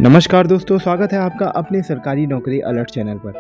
नमस्कार दोस्तों, स्वागत है आपका अपने सरकारी नौकरी अलर्ट चैनल पर।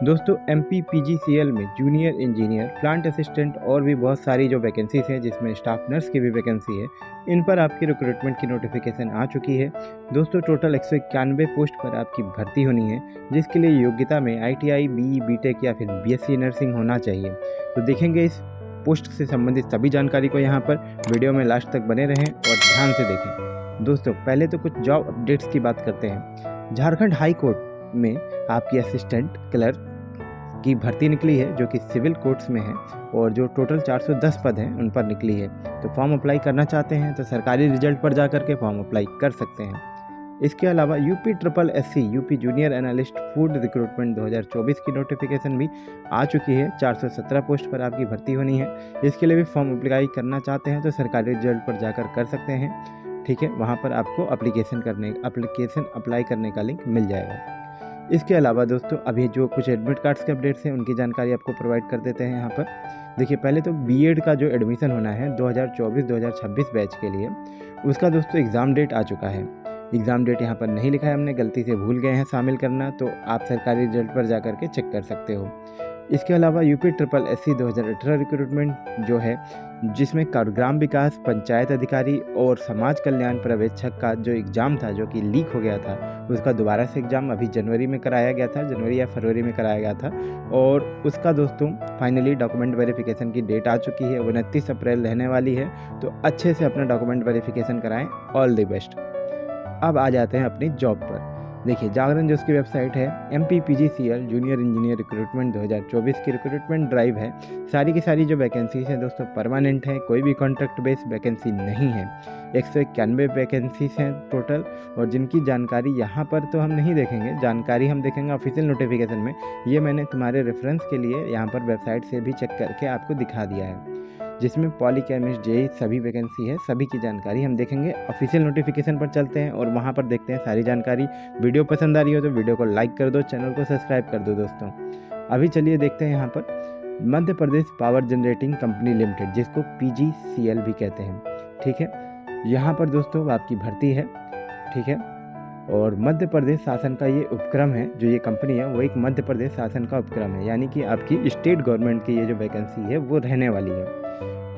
दोस्तों, एमपीपीजीसीएल में जूनियर इंजीनियर, प्लांट असिस्टेंट और भी बहुत सारी जो वैकेंसीज हैं जिसमें स्टाफ नर्स की भी वैकेंसी है, इन पर आपकी रिक्रूटमेंट की नोटिफिकेशन आ चुकी है। दोस्तों, टोटल 191 पोस्ट पर आपकी भर्ती होनी है, जिसके लिए योग्यता में आईटीआई, बीई, बीटेक या फिर बीएससी नर्सिंग होना चाहिए। तो देखेंगे इस पोस्ट से संबंधित सभी जानकारी को यहाँ पर। वीडियो में लास्ट तक बने रहें और ध्यान से देखें। दोस्तों, पहले तो कुछ जॉब अपडेट्स की बात करते हैं। झारखंड हाई कोर्ट में आपकी असिस्टेंट क्लर्क की भर्ती निकली है, जो कि सिविल कोर्ट्स में है, और जो टोटल 410 पद हैं उन पर निकली है। तो फॉर्म अप्लाई करना चाहते हैं तो सरकारी रिजल्ट पर जा करके फॉर्म अप्लाई कर सकते हैं। इसके अलावा UP triple SC UP junior analyst food recruitment 2024 की नोटिफिकेशन भी आ चुकी है। 417 पोस्ट पर आपकी भर्ती होनी है। इसके लिए भी फॉर्म अप्लाई करना चाहते हैं तो सरकारी रिजल्ट पर जाकर कर सकते हैं। ठीक है, वहाँ पर आपको एप्लीकेशन अप्लाई करने का लिंक मिल जाएगा। इसके अलावा दोस्तों, अभी जो कुछ एडमिट कार्ड्स के अपडेट्स हैं उनकी जानकारी आपको प्रोवाइड कर देते हैं यहाँ पर। देखिए, पहले तो बीएड का जो एडमिशन होना है 2024-2026 बैच के लिए, उसका दोस्तों एग्ज़ाम डेट आ चुका है। एग्ज़ाम डेट यहाँ पर नहीं लिखा है, हमने गलती से भूल गए हैं शामिल करना, तो आप सरकारी रिजल्ट पर जा के चेक कर सकते हो। इसके अलावा यूपी ट्रिपल एससी 2018 रिक्रूटमेंट जो है, जिसमें ग्राम विकास, पंचायत अधिकारी और समाज कल्याण पर्यवेक्षक का जो एग्ज़ाम था, जो कि लीक हो गया था, उसका दोबारा से एग्ज़ाम अभी जनवरी में कराया गया था, जनवरी या फरवरी में कराया गया था। और उसका दोस्तों फाइनली डॉक्यूमेंट वेरिफिकेशन की डेट आ चुकी है, 29 अप्रैल रहने वाली है। तो अच्छे से अपना डॉक्यूमेंट वेरिफिकेशन कराएं। All the best. अब आ जाते हैं अपनी जॉब पर। देखिए, जागरण जो उसकी वेबसाइट है, एमपीपीजीसीएल जूनियर इंजीनियर रिक्रूटमेंट 2024 की रिक्रूटमेंट ड्राइव है। सारी की सारी जो वैकेंसीज हैं दोस्तों परमानेंट है, कोई भी कॉन्ट्रैक्ट बेस्ड वैकेंसी नहीं है। 191 वैकेंसीज हैं टोटल, और जिनकी जानकारी यहाँ पर तो हम नहीं देखेंगे, जानकारी हम देखेंगे ऑफिशियल नोटिफिकेशन में। ये मैंने तुम्हारे रेफरेंस के लिए यहाँ पर वेबसाइट से भी चेक करके आपको दिखा दिया है, जिसमें पॉलीकेमिस्ट, जेई सभी वैकेंसी है। सभी की जानकारी हम देखेंगे। ऑफिशियल नोटिफिकेशन पर चलते हैं और वहाँ पर देखते हैं सारी जानकारी। वीडियो पसंद आ रही हो तो वीडियो को लाइक कर दो, चैनल को सब्सक्राइब कर दो दोस्तों। अभी चलिए देखते हैं यहाँ पर Madhya Pradesh power generating company limited, जिसको पीजीसीएल भी कहते हैं। ठीक है, यहाँ पर दोस्तों आपकी भर्ती है। ठीक है, और मध्य प्रदेश शासन का ये उपक्रम है, जो ये कंपनी है वो एक मध्य प्रदेश शासन का उपक्रम है, यानी कि आपकी स्टेट गवर्नमेंट की ये जो वैकेंसी है वो रहने वाली है।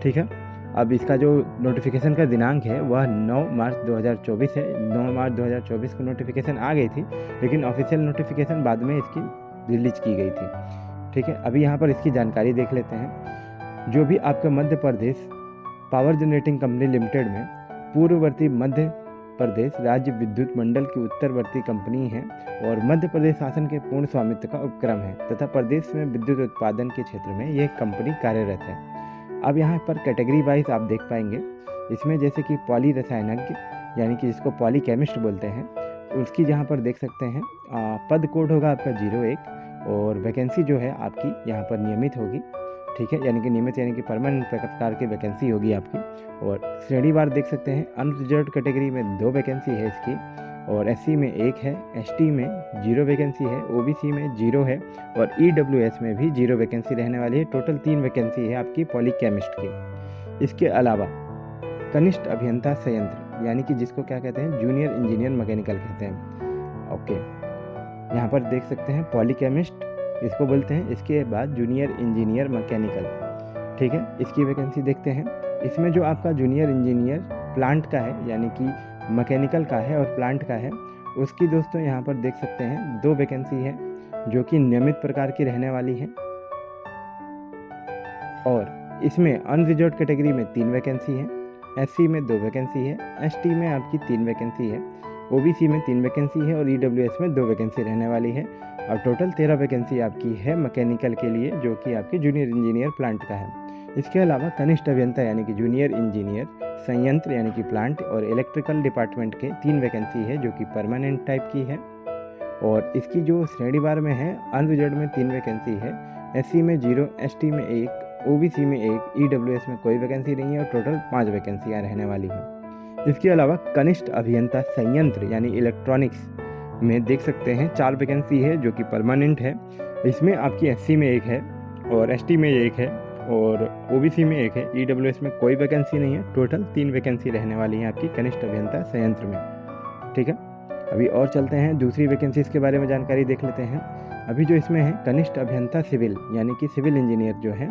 ठीक है, अब इसका जो नोटिफिकेशन का दिनांक है वह 9 मार्च 2024 है। 9 मार्च 2024 को नोटिफिकेशन आ गई थी, लेकिन ऑफिशियल नोटिफिकेशन बाद में इसकी रिलीज की गई थी। ठीक है, अभी यहाँ पर इसकी जानकारी देख लेते हैं। जो भी आपका Madhya Pradesh power generating company limited में पूर्ववर्ती मध्य प्रदेश राज्य विद्युत मंडल की उत्तरवर्ती कंपनी है और मध्य प्रदेश शासन के पूर्ण स्वामित्व का उपक्रम है, तथा प्रदेश में विद्युत उत्पादन के क्षेत्र में यह कंपनी कार्यरत है। अब यहाँ पर कैटेगरी वाइज आप देख पाएंगे, इसमें जैसे कि पॉली रसायनज्ञ, यानी कि जिसको पॉली केमिस्ट बोलते हैं, उसकी जहाँ पर देख सकते हैं पद कोड होगा आपका 01, और वैकेंसी जो है आपकी यहाँ पर नियमित होगी। ठीक है, यानी कि नियमित यानी कि परमानेंट प्रकार की वैकेंसी होगी आपकी। और श्रेणीवार देख सकते हैं, अनरिजर्व्ड कैटेगरी में 2 वैकेंसी है इसकी, और एससी में 1 है, एसटी में 0 वैकेंसी है, ओबीसी में 0 है, और ईडब्ल्यूएस में भी 0 वैकेंसी रहने वाली है। टोटल 3 वैकेंसी है आपकी पॉलीकेमिस्ट की। इसके अलावा कनिष्ठ अभियंता संयंत्र, यानी कि जिसको क्या कहते हैं, जूनियर इंजीनियर मैकेनिकल कहते हैं। ओके, यहाँ पर देख सकते हैं पॉलीकेमिस्ट इसको बोलते हैं, इसके बाद जूनियर इंजीनियर मैकेनिकल। ठीक है, इसकी वैकेंसी देखते हैं। इसमें जो आपका जूनियर इंजीनियर प्लांट का है, यानी कि मैकेनिकल का है और प्लांट का है, उसकी दोस्तों यहाँ पर देख सकते हैं 2 वैकेंसी है, जो कि नियमित प्रकार की रहने वाली है। और इसमें अनरिजर्व्ड कैटेगरी में 3 वैकेंसी है, एससी में 2 वैकेंसी है, एसटी में आपकी 3 वैकेंसी है, ओबीसी में 3 वैकेंसी है, और ईडब्ल्यूएस में 2 वैकेंसी रहने वाली है। और टोटल 13 वैकेंसी आपकी है मैकेनिकल के लिए, जो कि आपके जूनियर इंजीनियर प्लांट का है। इसके अलावा कनिष्ठ अभियंता यानी कि जूनियर इंजीनियर संयंत्र यानी कि प्लांट और इलेक्ट्रिकल डिपार्टमेंट के 3 वैकेंसी है, जो कि परमानेंट टाइप की है। और इसकी जो श्रेणीवार में है, अनरिजर्व्ड में 3 वैकेंसी है, एससी में 0, एसटी में 1, ओबीसी में 1, ईडब्ल्यूएस में कोई वैकेंसी नहीं है, और टोटल 5 वैकेंसियाँ रहने वाली हैं। इसके अलावा कनिष्ठ अभियंता संयंत्र यानी इलेक्ट्रॉनिक्स में देख सकते हैं 4 वैकेंसी है, जो कि परमानेंट है। इसमें आपकी एससी में 1 है, और एसटी में 1 है, और ओबीसी में 1 है, ईडब्ल्यूएस में कोई वैकेंसी नहीं है। टोटल 3 वैकेंसी रहने वाली है आपकी कनिष्ठ अभियंता संयंत्र में। ठीक है, अभी और चलते हैं दूसरी वैकेंसीज़ के बारे में जानकारी देख लेते हैं। अभी जो इसमें है कनिष्ठ अभियंता सिविल यानी कि सिविल इंजीनियर जो है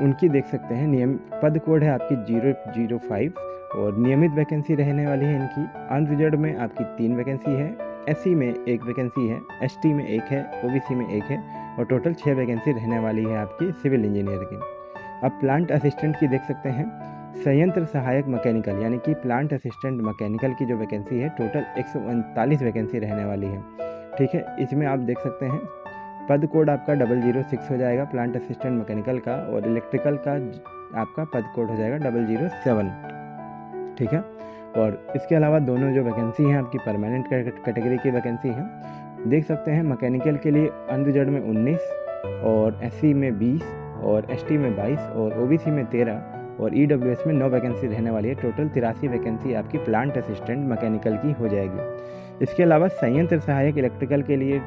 उनकी देख सकते हैं नियम पद कोड है आपकी 005 और नियमित वैकेंसी रहने वाली है इनकी। अनरिजर्व में आपकी 3 वैकेंसी है, एससी में 1 वैकेंसी है, एसटी में 1 है, ओबीसी में 1 है और टोटल 6 वैकेंसी रहने वाली है आपकी सिविल इंजीनियर की। अब प्लांट असिस्टेंट की देख सकते हैं, संयंत्र सहायक मैकेनिकल यानी कि प्लांट असिस्टेंट मैकेनिकल की जो वैकेंसी है टोटल 139 वैकेंसी रहने वाली है। ठीक है, इसमें आप देख सकते हैं पद कोड आपका 006 हो जाएगा प्लांट असिस्टेंट मैकेनिकल का और इलेक्ट्रिकल का आपका पद कोड हो जाएगा 007। ठीक है, और इसके अलावा दोनों जो वैकेंसी हैं आपकी परमानेंट कैटेगरी की वैकेंसी हैं। देख सकते हैं मैकेनिकल के लिए अनरिजर्व में 19 और एससी में 20 और एसटी में 22 और ओबीसी में 13 और ईडब्ल्यूएस में 9 वैकेंसी रहने वाली है। टोटल 83 वैकेंसी आपकी प्लांट असिस्टेंट मैकेनिकल की हो जाएगी। इसके अलावा संयंत्र सहायक इलेक्ट्रिकल के लिए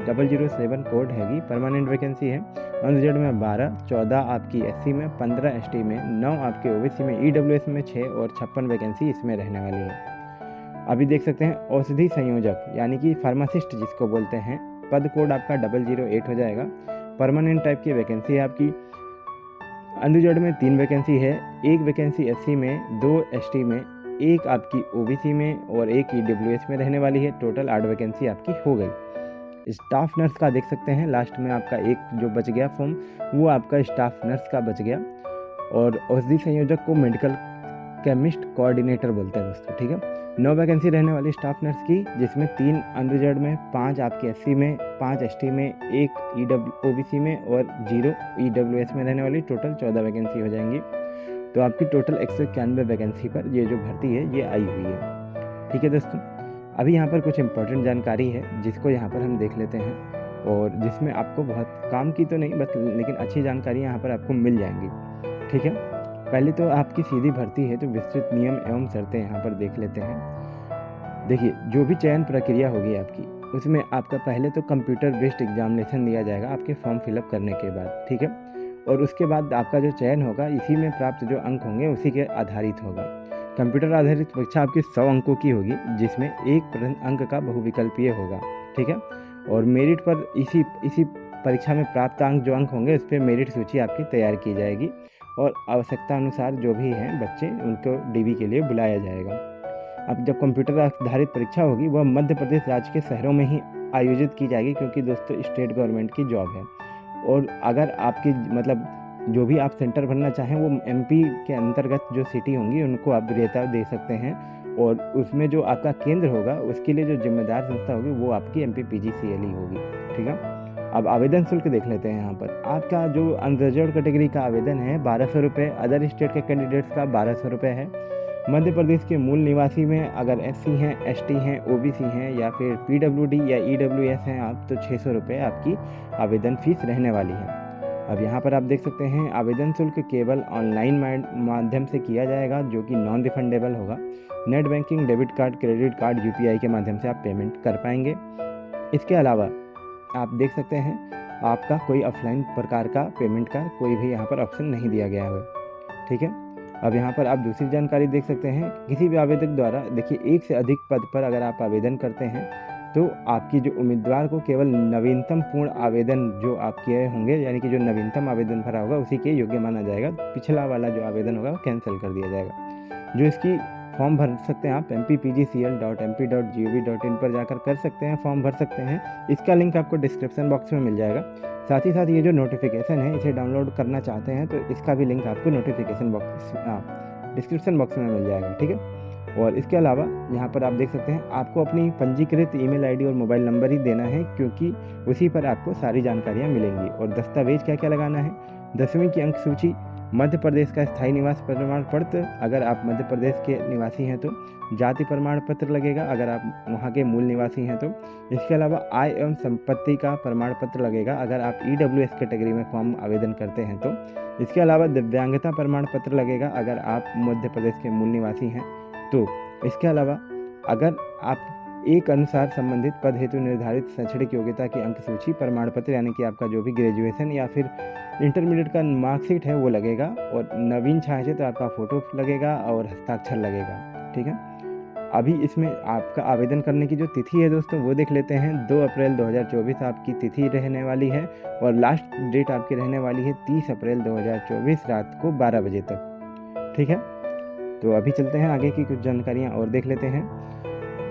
7007 कोड हैगी, परमानेंट वैकेंसी है। अनरिजर्व में 12, 14 आपकी एससी में, 15 एसटी में, 9 आपके ओबीसी में, ईडब्ल्यूएस में 6 और 56 वैकेंसी इसमें रहने वाली है। अभी देख सकते हैं औषधि संयोजक यानी कि फार्मासिस्ट जिसको बोलते हैं, पद कोड आपका 008 हो जाएगा। परमानेंट टाइप की वैकेंसी है आपकी। अनरिजर्व में 3 वैकेंसी है, 1 वैकेंसी एससी में, 2 एसटी में, 1 आपकी ओबीसी में और 1 ईडब्ल्यूएस में रहने वाली है। टोटल 8 वैकेंसी आपकी हो गई। स्टाफ नर्स का देख सकते हैं, लास्ट में आपका एक जो बच गया फॉर्म वो आपका स्टाफ नर्स का बच गया। और औषधि संयोजक को मेडिकल केमिस्ट कोऑर्डिनेटर बोलते हैं दोस्तों। ठीक है, 9 वैकेंसी रहने वाली स्टाफ नर्स की, जिसमें 3 अनरिजर्व में, 5 आपके एससी में, 5 एसटी में, 1 ओबीसी में और 0 ईडब्ल्यूएस में रहने वाली। टोटल 14 वैकेंसी हो जाएंगी। तो आपकी टोटल 191 वैकेंसी पर ये जो भर्ती है ये आई हुई है। ठीक है दोस्तों, अभी यहाँ पर कुछ इंपॉर्टेंट जानकारी है जिसको यहाँ पर हम देख लेते हैं और जिसमें आपको बहुत काम की तो नहीं बस लेकिन अच्छी जानकारी यहाँ पर आपको मिल जाएंगी। ठीक है, पहले तो आपकी सीधी भर्ती है तो विस्तृत नियम एवं शर्तें यहाँ पर देख लेते हैं। देखिए, जो भी चयन प्रक्रिया होगी आपकी उसमें आपका पहले तो कंप्यूटर बेस्ड एग्जामिनेशन दिया जाएगा आपके फॉर्म फिलअप करने के बाद। ठीक है, और उसके बाद आपका जो चयन होगा इसी में प्राप्त जो अंक होंगे उसी के आधारित होगा। कंप्यूटर आधारित परीक्षा आपकी 100 अंकों की होगी जिसमें 1 अंक का बहुविकल्पीय होगा। ठीक है, और मेरिट पर इसी परीक्षा में प्राप्त अंक जो अंक होंगे उस पर मेरिट सूची आपकी तैयार की जाएगी और आवश्यकता अनुसार जो भी हैं बच्चे उनको डीवी के लिए बुलाया जाएगा। अब जब कंप्यूटर आधारित परीक्षा होगी वह मध्य प्रदेश राज्य के शहरों में ही आयोजित की जाएगी क्योंकि दोस्तों स्टेट गवर्नमेंट की जॉब है। और अगर आपकी मतलब जो भी आप सेंटर भरना चाहें वो एमपी के अंतर्गत जो सिटी होंगी उनको आप वरीयता दे सकते हैं और उसमें जो आपका केंद्र होगा उसके लिए जो जिम्मेदार संस्था होगी वो आपकी MPPGCL ही होगी। ठीक है, अब आवेदन शुल्क देख लेते हैं। यहाँ पर आपका जो अनरिजर्व कैटेगरी का आवेदन है 1200 रुपये, अदर स्टेट के कैंडिडेट्स का 1200 रुपये है। मध्य प्रदेश के मूल निवासी में अगर एससी हैं, एसटी हैं, ओबीसी हैं या फिर पीडब्ल्यूडी या ईडब्ल्यूएस हैं आप तो 600 रुपये आपकी आवेदन फीस रहने वाली है। अब यहाँ पर आप देख सकते हैं आवेदन शुल्क केवल ऑनलाइन माध्यम से किया जाएगा जो कि नॉन रिफंडेबल होगा। Net banking, debit card, credit card, UPI के माध्यम से आप पेमेंट कर पाएंगे। इसके अलावा आप देख सकते हैं आपका कोई ऑफलाइन प्रकार का पेमेंट का कोई भी यहाँ पर ऑप्शन नहीं दिया गया है। ठीक है, अब यहाँ पर आप दूसरी जानकारी देख सकते हैं, किसी भी आवेदक द्वारा देखिए 1 से अधिक पद पर अगर आप आवेदन करते हैं तो आपकी जो उम्मीदवार को केवल नवीनतम पूर्ण आवेदन जो आप किए होंगे यानी कि जो नवीनतम आवेदन भरा होगा उसी के योग्य माना जाएगा। पिछला वाला जो आवेदन होगा वो कैंसिल कर दिया जाएगा। जो इसकी फॉर्म भर सकते हैं आप mppgcl.mp.gov.in पर जाकर कर सकते हैं, फॉर्म भर सकते हैं। इसका लिंक आपको डिस्क्रिप्शन बॉक्स में मिल जाएगा। साथ ही साथ ये जो नोटिफिकेशन है इसे डाउनलोड करना चाहते हैं तो इसका भी लिंक आपको नोटिफिकेशन बॉक्स डिस्क्रिप्शन बॉक्स में मिल जाएगा। ठीक है, और इसके अलावा यहाँ पर आप देख सकते हैं आपको अपनी पंजीकृत ईमेल आईडी और मोबाइल नंबर ही देना है क्योंकि उसी पर आपको सारी जानकारियाँ मिलेंगी। और दस्तावेज क्या क्या लगाना है, 10वीं की अंक सूची, मध्य प्रदेश का स्थायी निवास प्रमाण पत्र अगर आप मध्य प्रदेश के निवासी हैं तो, जाति प्रमाण पत्र लगेगा अगर आप वहाँ के मूल निवासी हैं तो। इसके अलावा आय एवं संपत्ति का प्रमाण पत्र लगेगा अगर आप ईडब्ल्यूएस कैटेगरी में फॉर्म आवेदन करते हैं तो। इसके अलावा दिव्यांगता प्रमाण पत्र लगेगा अगर आप मध्य प्रदेश के मूल निवासी हैं तो। इसके अलावा अगर आप एक अनुसार संबंधित पद हेतु निर्धारित शैक्षणिक योग्यता की अंक सूची प्रमाण पत्र यानी कि आपका जो भी ग्रेजुएशन या फिर इंटरमीडिएट का मार्कशीट है वो लगेगा और नवीन छायाचित्र आपका फ़ोटो लगेगा और हस्ताक्षर लगेगा। ठीक है, अभी इसमें आपका आवेदन करने की जो तिथि है दोस्तों वो देख लेते हैं। 2 अप्रैल 2024 आपकी तिथि रहने वाली है और लास्ट डेट आपकी रहने वाली है 30 अप्रैल 2024 रात को 12 बजे तक। ठीक है, तो अभी चलते हैं आगे की कुछ जानकारियाँ और देख लेते हैं।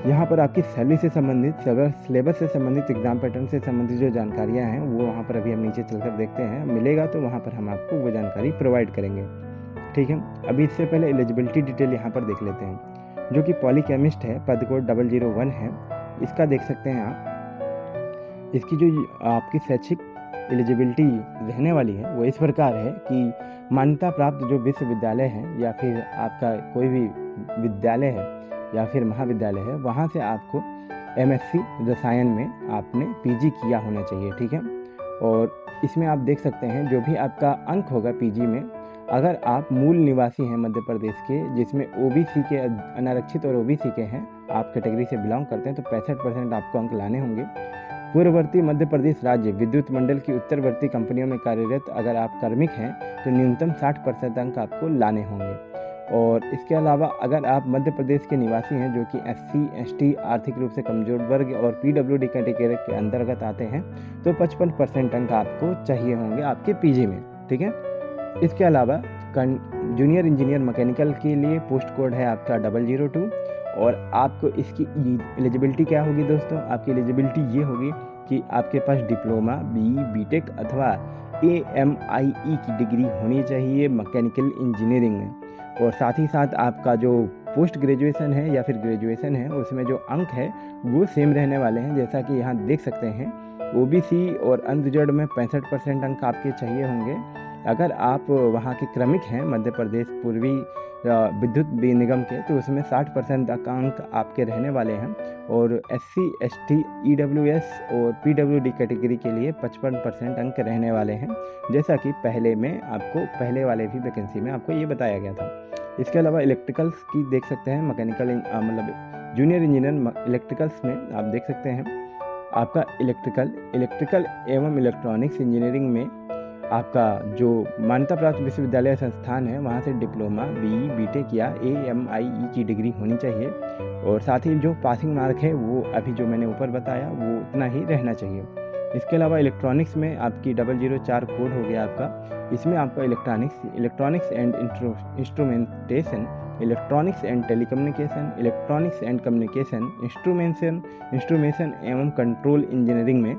यहाँ पर आपकी सैलरी से संबंधित, सिलेबस से संबंधित, एग्जाम पैटर्न से संबंधित जो जानकारियाँ हैं वो वहाँ पर अभी हम नीचे चलकर देखते हैं। मिलेगा तो वहाँ पर हम आपको वो जानकारी प्रोवाइड करेंगे। ठीक है, अभी इससे पहले एलिजिबिलिटी डिटेल यहाँ पर देख लेते हैं। जो कि पॉलीकेमिस्ट है, पद कोड 001 है, इसका देख सकते हैं आप। इसकी जो आपकी शैक्षिक एलिजिबिलिटी रहने वाली है वो इस प्रकार है कि मान्यता प्राप्त जो विश्वविद्यालय है या फिर आपका कोई भी विद्यालय है या फिर महाविद्यालय है, वहाँ से आपको MSc रसायन में आपने PG किया होना चाहिए। ठीक है, और इसमें आप देख सकते हैं जो भी आपका अंक होगा PG में, अगर आप मूल निवासी हैं मध्य प्रदेश के, जिसमें OBC के, अनारक्षित और OBC के हैं, आप कैटेगरी से बिलोंग करते हैं, तो 65% आपको अंक लाने होंगे। पूर्ववर्ती मध्य प्रदेश राज्य विद्युत मंडल की उत्तरवर्ती कंपनियों में कार्यरत अगर आप कार्मिक हैं तो न्यूनतम 60% अंक आपको लाने होंगे। और इसके अलावा अगर आप मध्य प्रदेश के निवासी हैं जो कि SC ST आर्थिक रूप से कमजोर वर्ग और PWD कैटेगरी के अंतर्गत आते हैं तो 55% अंक आपको चाहिए होंगे आपके PG में। ठीक है, इसके अलावा जूनियर इंजीनियर मैकेनिकल के लिए पोस्ट कोड है आपका 002 और आपको इसकी एलिजिबिलिटी क्या होगी दोस्तों? आपकी एलिजिबिलिटी ये होगी कि आपके पास डिप्लोमा, BE, BTech अथवा AMIE की डिग्री होनी चाहिए मैकेनिकल इंजीनियरिंग में। और साथ ही साथ आपका जो पोस्ट ग्रेजुएशन है या फिर ग्रेजुएशन है उसमें जो अंक है वो सेम रहने वाले हैं। जैसा कि यहाँ देख सकते हैं, OBC और अनरिजर्व्ड में 65% अंक आपके चाहिए होंगे। अगर आप वहाँ के क्रमिक हैं मध्य प्रदेश पूर्वी विद्युत निगम के, तो उसमें 60% अंक आपके रहने वाले हैं। और SC ST EWS और PWD कैटेगरी के लिए 55% अंक रहने वाले हैं, जैसा कि पहले वाले भी वैकेंसी में आपको ये बताया गया था। इसके अलावा इलेक्ट्रिकल्स की देख सकते हैं, मैकेनिकल मतलब जूनियर इंजीनियर इलेक्ट्रिकल्स में आप देख सकते हैं आपका इलेक्ट्रिकल एवं इलेक्ट्रॉनिक्स इंजीनियरिंग में आपका जो मान्यता प्राप्त विश्वविद्यालय संस्थान है वहाँ से डिप्लोमा, BE, BTech या AMIE की डिग्री होनी चाहिए। और साथ ही जो पासिंग मार्क है वो अभी जो मैंने ऊपर बताया वो उतना ही रहना चाहिए। इसके अलावा इलेक्ट्रॉनिक्स में आपकी 004 कोड हो गया आपका। इसमें आपका electronics and instrumentation, electronics and telecommunication, electronics and communication, instrumentation एवं कंट्रोल इंजीनियरिंग में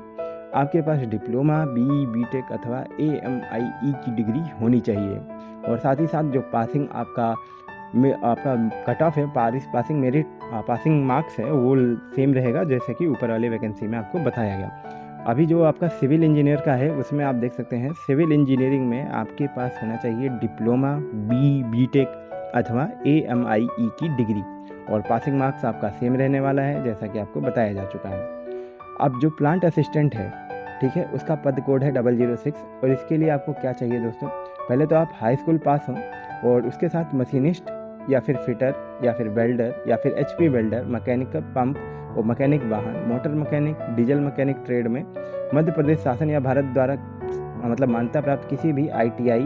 आपके पास डिप्लोमा, BE, BTech अथवा AMIE की डिग्री होनी चाहिए। और साथ ही साथ जो पासिंग आपका कट ऑफ है, पासिंग मेरिट, पासिंग मार्क्स है वो सेम रहेगा जैसे कि ऊपर वाले वैकेंसी में आपको बताया गया। अभी जो आपका सिविल इंजीनियर का है उसमें आप देख सकते हैं सिविल इंजीनियरिंग में आपके पास होना चाहिए डिप्लोमा, BE, BTech अथवा AMIE की डिग्री और पासिंग मार्क्स आपका सेम रहने वाला है जैसा कि आपको बताया जा चुका है। अब जो प्लांट असिस्टेंट है, ठीक है, उसका पद कोड है 006 और इसके लिए आपको क्या चाहिए दोस्तों? पहले तो आप हाई स्कूल पास हों और उसके साथ मशीनिस्ट या फिर फिटर या फिर वेल्डर या फिर HP वेल्डर, मैकेनिक पंप और मैकेनिक वाहन, motor mechanic, diesel mechanic trade में मध्य प्रदेश शासन या भारत द्वारा मतलब मान्यता प्राप्त किसी भी ITI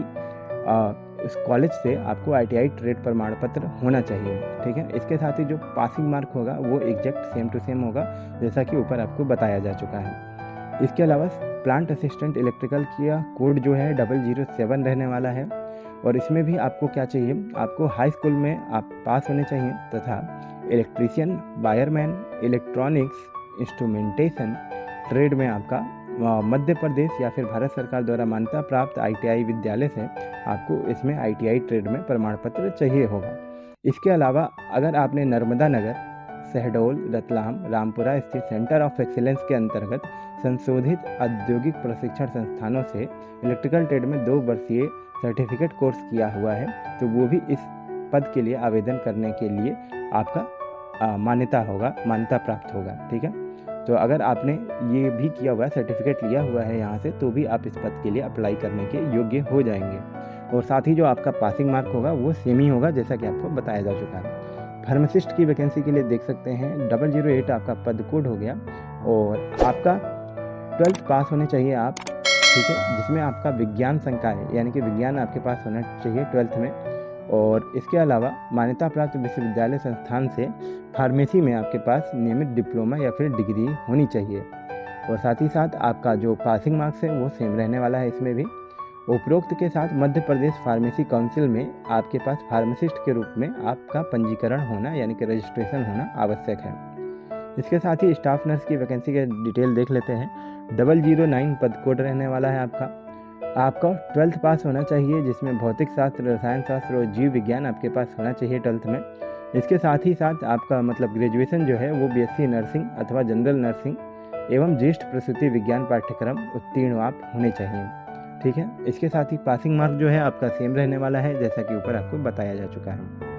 उस कॉलेज से आपको ITI ट्रेड प्रमाण पत्र होना चाहिए। ठीक है, इसके साथ ही जो पासिंग मार्क होगा वो एग्जैक्ट सेम टू सेम होगा जैसा कि ऊपर आपको बताया जा चुका है। इसके अलावा प्लांट असिस्टेंट इलेक्ट्रिकल का कोड जो है 007 रहने वाला है और इसमें भी आपको क्या चाहिए? आपको हाई स्कूल में आप पास होने चाहिए तथा electrician, wireman, electronics, instrumentation trade में आपका मध्य प्रदेश या फिर भारत सरकार द्वारा मान्यता प्राप्त ITI विद्यालय से आपको इसमें ITI ट्रेड में प्रमाण पत्र चाहिए होगा। इसके अलावा अगर आपने नर्मदा नगर, शहडोल, रतलाम, रामपुरा स्थित सेंटर ऑफ एक्सीलेंस के अंतर्गत संशोधित औद्योगिक प्रशिक्षण संस्थानों से इलेक्ट्रिकल ट्रेड में 2 वर्षीय सर्टिफिकेट कोर्स किया हुआ है तो वो भी इस पद के लिए आवेदन करने के लिए आपका मान्यता प्राप्त होगा। ठीक है, तो अगर आपने ये भी किया हुआ है, सर्टिफिकेट लिया हुआ है यहाँ से, तो भी आप इस पद के लिए अप्लाई करने के योग्य हो जाएंगे। और साथ ही जो आपका पासिंग मार्क होगा वो सेम ही होगा जैसा कि आपको बताया जा चुका है। फार्मासिस्ट की वैकेंसी के लिए देख सकते हैं 008 आपका पद कोड हो गया और आपका 12th पास होने चाहिए आप। ठीक है, जिसमें आपका विज्ञान संकाय यानी कि विज्ञान आपके पास होना चाहिए 12th में। और इसके अलावा मान्यता प्राप्त विश्वविद्यालय संस्थान से फार्मेसी में आपके पास नियमित डिप्लोमा या फिर डिग्री होनी चाहिए। और साथ ही साथ आपका जो पासिंग मार्क्स है वो सेम रहने वाला है इसमें भी। उपरोक्त के साथ मध्य प्रदेश फार्मेसी काउंसिल में आपके पास फार्मासिस्ट के रूप में आपका पंजीकरण होना यानी कि रजिस्ट्रेशन होना आवश्यक है। इसके साथ ही स्टाफ नर्स की वैकेंसी के डिटेल देख लेते हैं। 009 पद कोड रहने वाला है आपका 12th पास होना चाहिए, जिसमें भौतिक शास्त्र, रसायन शास्त्र और जीव विज्ञान आपके पास होना चाहिए 12th में। इसके साथ ही साथ आपका मतलब ग्रेजुएशन जो है वो BSc नर्सिंग अथवा जनरल नर्सिंग एवं ज्येष्ठ प्रसूति विज्ञान पाठ्यक्रम उत्तीर्ण आप होने चाहिए। ठीक है, इसके साथ ही पासिंग मार्क जो है आपका सेम रहने वाला है, जैसा कि ऊपर आपको बताया जा चुका है।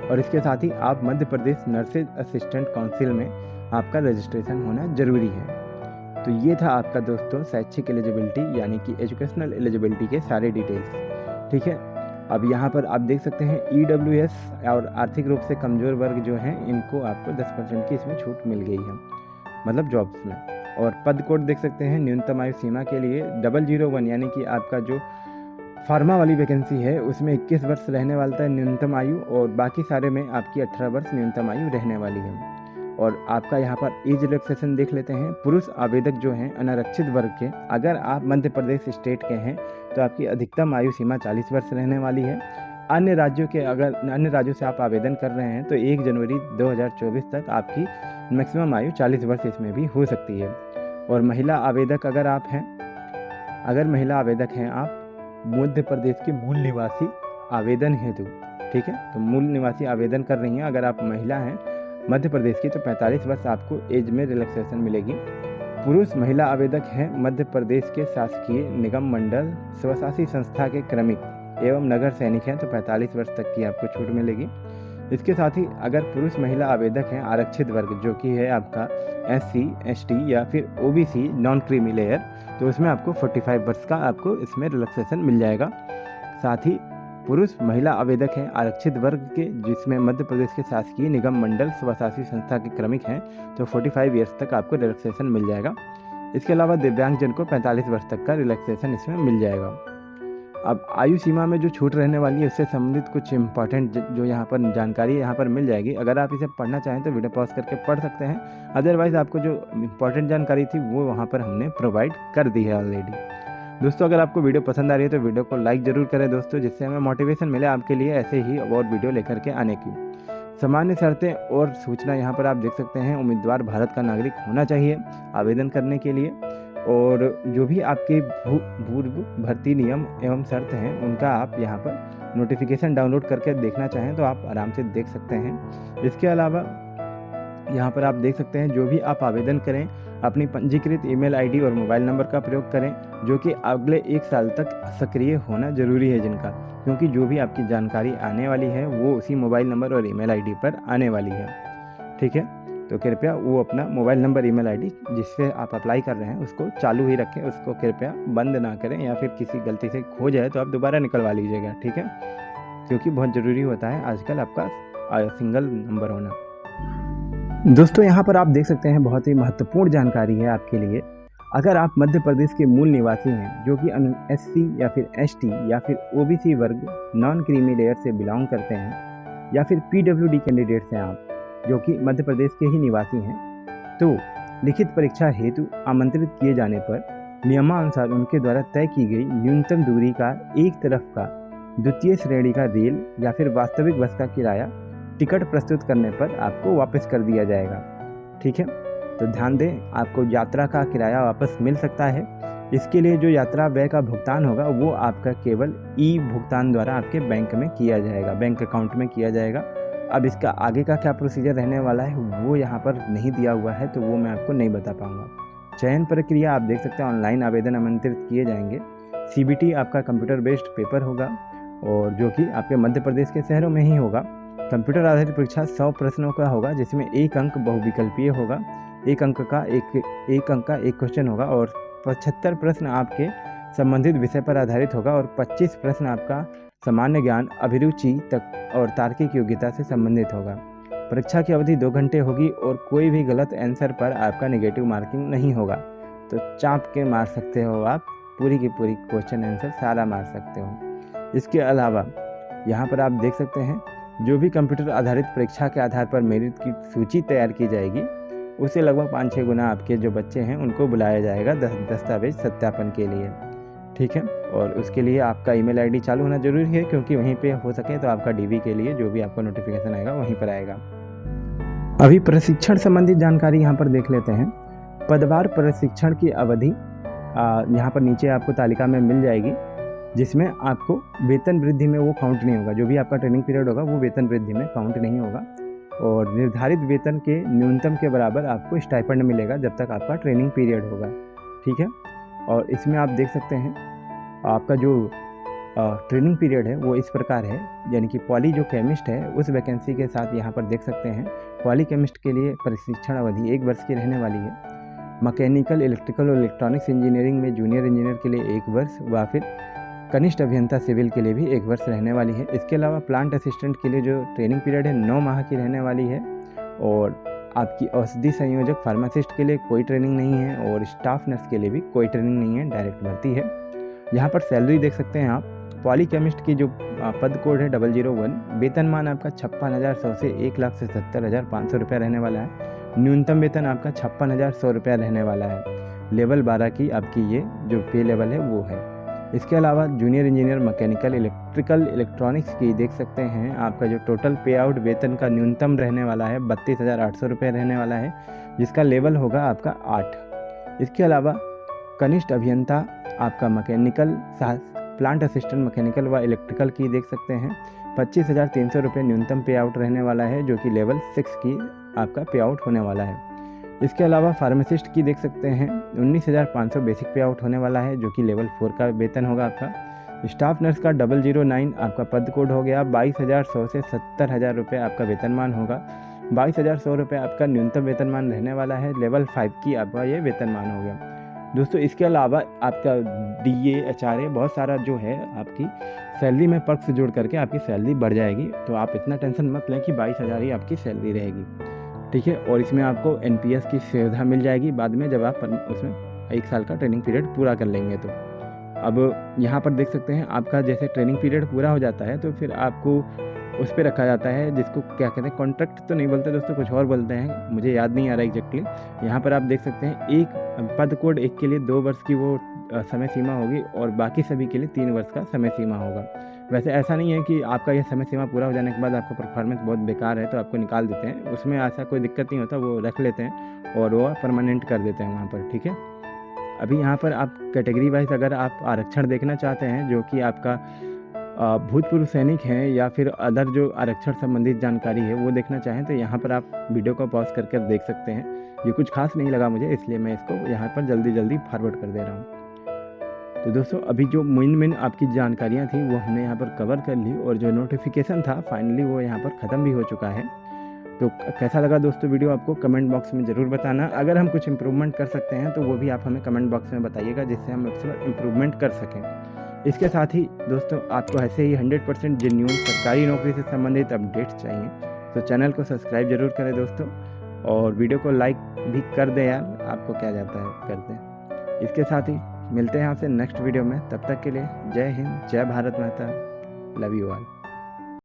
और इसके साथ ही आप Madhya Pradesh nurses assistant council में आपका रजिस्ट्रेशन होना जरूरी है। तो ये था आपका दोस्तों शैक्षिक एलिजिबिलिटी यानी कि एजुकेशनल एलिजिबिलिटी के सारे डिटेल्स। ठीक है, अब यहाँ पर आप देख सकते हैं EWS और आर्थिक रूप से कमज़ोर वर्ग जो हैं इनको आपको 10% की इसमें छूट मिल गई है, मतलब जॉब्स में। और पद कोड देख सकते हैं न्यूनतम आयु सीमा के लिए 001 यानी कि आपका जो फार्मा वाली वैकेंसी है उसमें 21 वर्ष रहने वाला है न्यूनतम आयु, और बाकी सारे में आपकी 18 वर्ष न्यूनतम आयु रहने वाली है। और आपका यहाँ पर एज रिलैक्सेशन देख लेते हैं। पुरुष आवेदक जो हैं अनारक्षित वर्ग के, अगर आप मध्य प्रदेश स्टेट के हैं तो आपकी अधिकतम आयु सीमा 40 वर्ष रहने वाली है। अन्य राज्यों से आप आवेदन कर रहे हैं तो 1 जनवरी 2024 तक आपकी मैक्सिमम आयु 40 वर्ष इसमें भी हो सकती है। और महिला आवेदक अगर महिला आवेदक हैं आप मध्य प्रदेश के मूल निवासी आवेदन हेतु, ठीक है, तो मूल निवासी आवेदन कर रही हैं अगर आप महिला हैं मध्य प्रदेश की तो 45 वर्ष आपको एज में रिलैक्सेशन मिलेगी। पुरुष महिला आवेदक हैं मध्य प्रदेश के शासकीय निगम मंडल स्वशासी संस्था के क्रमिक एवं नगर सैनिक हैं तो 45 वर्ष तक की आपको छूट मिलेगी। इसके साथ ही अगर पुरुष महिला आवेदक हैं आरक्षित वर्ग जो कि है आपका SC ST या फिर OBC नॉन क्रीमी लेयर, तो उसमें आपको 45 वर्ष का आपको इसमें रिलैक्सेशन मिल जाएगा। साथ ही पुरुष महिला आवेदक हैं आरक्षित वर्ग के जिसमें मध्य प्रदेश के शासकीय निगम मंडल स्वशासी संस्था के क्रमिक हैं तो 45 ईयर्स तक आपको रिलैक्सेशन मिल जाएगा। इसके अलावा दिव्यांगजन को 45 वर्ष तक का रिलैक्सेशन इसमें मिल जाएगा। अब आयु सीमा में जो छूट रहने वाली है उससे संबंधित कुछ इंपॉर्टेंट जो यहाँ पर जानकारी यहाँ पर मिल जाएगी। अगर आप इसे पढ़ना चाहें तो वीडियो पॉज करके पढ़ सकते हैं, अदरवाइज़ आपको जो इंपॉर्टेंट जानकारी थी वो वहाँ पर हमने प्रोवाइड कर दी है ऑलरेडी। दोस्तों अगर आपको वीडियो पसंद आ रही है तो वीडियो को लाइक ज़रूर करें दोस्तों, जिससे हमें मोटिवेशन मिले आपके लिए ऐसे ही और वीडियो लेकर के आने की। सामान्य शर्तें और सूचना यहाँ पर आप देख सकते हैं। उम्मीदवार भारत का नागरिक होना चाहिए आवेदन करने के लिए, और जो भी आपके पूर्व भर्ती नियम एवं शर्त हैं उनका आप यहाँ पर नोटिफिकेशन डाउनलोड करके देखना चाहें तो आप आराम से देख सकते हैं। इसके अलावा यहाँ पर आप देख सकते हैं जो भी आप आवेदन करें अपनी पंजीकृत ईमेल आईडी और मोबाइल नंबर का प्रयोग करें, जो कि अगले 1 साल तक सक्रिय होना जरूरी है जिनका, क्योंकि जो भी आपकी जानकारी आने वाली है वो उसी मोबाइल नंबर और ईमेल आईडी पर आने वाली है। ठीक है, तो कृपया वो अपना मोबाइल नंबर ईमेल आईडी जिससे आप अप्लाई कर रहे हैं उसको चालू ही रखें, उसको कृपया बंद ना करें, या फिर किसी गलती से खो जाए तो आप दोबारा निकलवा लीजिएगा। ठीक है, क्योंकि बहुत ज़रूरी होता है आजकल आपका सिंगल नंबर होना। दोस्तों यहाँ पर आप देख सकते हैं बहुत ही महत्वपूर्ण जानकारी है आपके लिए। अगर आप मध्य प्रदेश के मूल निवासी हैं जो कि SC या फिर ST या फिर OBC वर्ग नॉन क्रीमी लेयर से बिलोंग करते हैं, या फिर PWD कैंडिडेट्स हैं आप जो कि मध्य प्रदेश के ही निवासी हैं, तो लिखित परीक्षा हेतु आमंत्रित किए जाने पर नियमानुसार उनके द्वारा तय की गई न्यूनतम दूरी का एक तरफ का द्वितीय श्रेणी का रेल या फिर वास्तविक बस का किराया टिकट प्रस्तुत करने पर आपको वापस कर दिया जाएगा। ठीक है, तो ध्यान दें आपको यात्रा का किराया वापस मिल सकता है। इसके लिए जो यात्रा व्यय का भुगतान होगा वो आपका केवल भुगतान द्वारा आपके बैंक में किया जाएगा, बैंक अकाउंट में किया जाएगा। अब इसका आगे का क्या प्रोसीजर रहने वाला है वो यहाँ पर नहीं दिया हुआ है, तो वो मैं आपको नहीं बता पाऊँगा। चयन प्रक्रिया आप देख सकते हैं ऑनलाइन आवेदन आमंत्रित किए जाएंगे। CBT आपका कंप्यूटर बेस्ड पेपर होगा और जो कि आपके मध्य प्रदेश के शहरों में ही होगा। कंप्यूटर आधारित परीक्षा 100 प्रश्नों का होगा, जिसमें 1 अंक बहुविकल्पीय होगा, 1 अंक का एक क्वेश्चन होगा, और 75 प्रश्न आपके संबंधित विषय पर आधारित होगा, और 25 प्रश्न आपका सामान्य ज्ञान, अभिरुचि तक और तार्किक योग्यता से संबंधित होगा। परीक्षा की अवधि 2 घंटे होगी और कोई भी गलत आंसर पर आपका नेगेटिव मार्किंग नहीं होगा, तो चाप के मार सकते हो आप, पूरी की पूरी क्वेश्चन आंसर सारा मार सकते हो। इसके अलावा यहाँ पर आप देख सकते हैं जो भी कंप्यूटर आधारित परीक्षा के आधार पर मेरिट की सूची तैयार की जाएगी, उससे लगभग 5-6 गुना आपके जो बच्चे हैं उनको बुलाया जाएगा दस्तावेज सत्यापन के लिए, ठीक है। और उसके लिए आपका ईमेल आईडी चालू होना ज़रूरी है, क्योंकि वहीं पे हो सके तो आपका डीवी के लिए जो भी आपका नोटिफिकेशन आएगा वहीं पर आएगा। अभी प्रशिक्षण संबंधित जानकारी यहाँ पर देख लेते हैं। पदवार प्रशिक्षण की अवधि यहाँ पर नीचे आपको तालिका में मिल जाएगी, जिसमें आपको वेतन वृद्धि में वो काउंट नहीं होगा। जो भी आपका ट्रेनिंग पीरियड होगा वो वेतन वृद्धि में काउंट नहीं होगा, और निर्धारित वेतन के न्यूनतम के बराबर आपको स्टाइपेंड मिलेगा जब तक आपका ट्रेनिंग पीरियड होगा, ठीक है। और इसमें आप देख सकते हैं आपका जो ट्रेनिंग पीरियड है वो इस प्रकार है, यानी कि पॉली जो केमिस्ट है उस वैकेंसी के साथ यहाँ पर देख सकते हैं पॉली केमिस्ट के लिए प्रशिक्षण अवधि 1 वर्ष की रहने वाली है। मैकेनिकल, इलेक्ट्रिकल और इलेक्ट्रॉनिक्स इंजीनियरिंग में जूनियर इंजीनियर के लिए 1 वर्ष व फिर कनिष्ठ अभियंता सिविल के लिए भी 1 वर्ष रहने वाली है। इसके अलावा प्लांट असिस्टेंट के लिए जो ट्रेनिंग पीरियड है 9 माह की रहने वाली है, और आपकी औषधि संयोजक फार्मासिस्ट के लिए कोई ट्रेनिंग नहीं है, और स्टाफ नर्स के लिए भी कोई ट्रेनिंग नहीं है, डायरेक्ट भर्ती है। यहाँ पर सैलरी देख सकते हैं आप। पॉली केमिस्ट की जो पद कोड है 001, वेतनमान आपका 56,100 से 1,70,500 रुपये रहने वाला है। न्यूनतम वेतन आपका 56,100 रुपया रहने वाला है। लेवल 12 की आपकी ये जो पे लेवल है वो है। इसके अलावा junior engineer mechanical, electrical, electronics की देख सकते हैं आपका जो टोटल पे आउट वेतन का न्यूनतम रहने वाला है 32,800 रुपये रहने वाला है, जिसका लेवल होगा आपका 8। इसके अलावा कनिष्ठ अभियंता आपका मैकेनिकल, प्लांट असिस्टेंट मैकेनिकल व इलेक्ट्रिकल की देख सकते हैं 25,300 रुपये न्यूनतम पे आउट रहने वाला है, जो कि लेवल 6 की आपका पे आउट होने वाला है। इसके अलावा फार्मासिस्ट की देख सकते हैं 19,500 बेसिक पे आउट होने वाला है, जो कि लेवल 4 का वेतन होगा आपका। स्टाफ नर्स का 009 आपका पद कोड हो गया 22,100 से 70,000 रुपये आपका वेतनमान होगा। 22,100 रुपये आपका न्यूनतम वेतनमान रहने वाला है, लेवल 5 की आपका ये वेतनमान हो गया दोस्तों। इसके अलावा आपका DA, HRA बहुत सारा जो है आपकी सैलरी में पर्क्स जोड़ करके आपकी सैलरी बढ़ जाएगी, तो आप इतना टेंशन मत लें कि 22,000 ही आपकी सैलरी रहेगी, ठीक है। और इसमें आपको NPS की सुविधा मिल जाएगी बाद में, जब आप उसमें 1 साल का ट्रेनिंग पीरियड पूरा कर लेंगे तो। अब यहाँ पर देख सकते हैं आपका जैसे ट्रेनिंग पीरियड पूरा हो जाता है तो फिर आपको उस पर रखा जाता है, जिसको क्या कहते हैं, कॉन्ट्रैक्ट तो नहीं बोलते दोस्तों, कुछ और बोलते हैं, मुझे याद नहीं आ रहा एग्जैक्टली। यहाँ पर आप देख सकते हैं एक पद कोड 1 के लिए 2 वर्ष की वो समय सीमा होगी, और बाकी सभी के लिए 3 वर्ष का समय सीमा होगा। वैसे ऐसा नहीं है कि आपका यह समय सीमा पूरा हो जाने के बाद आपका परफॉर्मेंस बहुत बेकार है तो आपको निकाल देते हैं, उसमें ऐसा कोई दिक्कत नहीं होता, वो रख लेते हैं और वो परमानेंट कर देते हैं वहाँ पर, ठीक है। अभी यहाँ पर आप कैटेगरी वाइज अगर आप आरक्षण देखना चाहते हैं, जो कि आपका भूतपूर्व सैनिक हैं या फिर अदर जो आरक्षण संबंधित जानकारी है वो देखना चाहें, तो यहाँ पर आप वीडियो को पॉज करके देख सकते हैं। ये कुछ खास नहीं लगा मुझे, इसलिए मैं इसको यहाँ पर जल्दी फॉरवर्ड कर दे रहा हूँ। तो दोस्तों अभी जो मेन आपकी जानकारियाँ थी वो हमने यहाँ पर कवर कर ली, और जो नोटिफिकेशन था फाइनली वो यहाँ पर ख़त्म भी हो चुका है। तो कैसा लगा दोस्तों वीडियो, आपको कमेंट बॉक्स में ज़रूर बताना। अगर हम कुछ इम्प्रूवमेंट कर सकते हैं तो वो भी आप हमें कमेंट बॉक्स में बताइएगा, जिससे हम उसमें इम्प्रूवमेंट कर सकें। इसके साथ ही दोस्तों आपको ऐसे ही 100% जेन्युइन सरकारी नौकरी से संबंधित अपडेट्स चाहिए तो चैनल को सब्सक्राइब जरूर करें दोस्तों, और वीडियो को लाइक भी कर दें यार, आपको क्या जाता है, कर दें। इसके साथ ही मिलते हैं आपसे नेक्स्ट वीडियो में, तब तक के लिए जय हिंद, जय भारत माता, लव यू ऑल।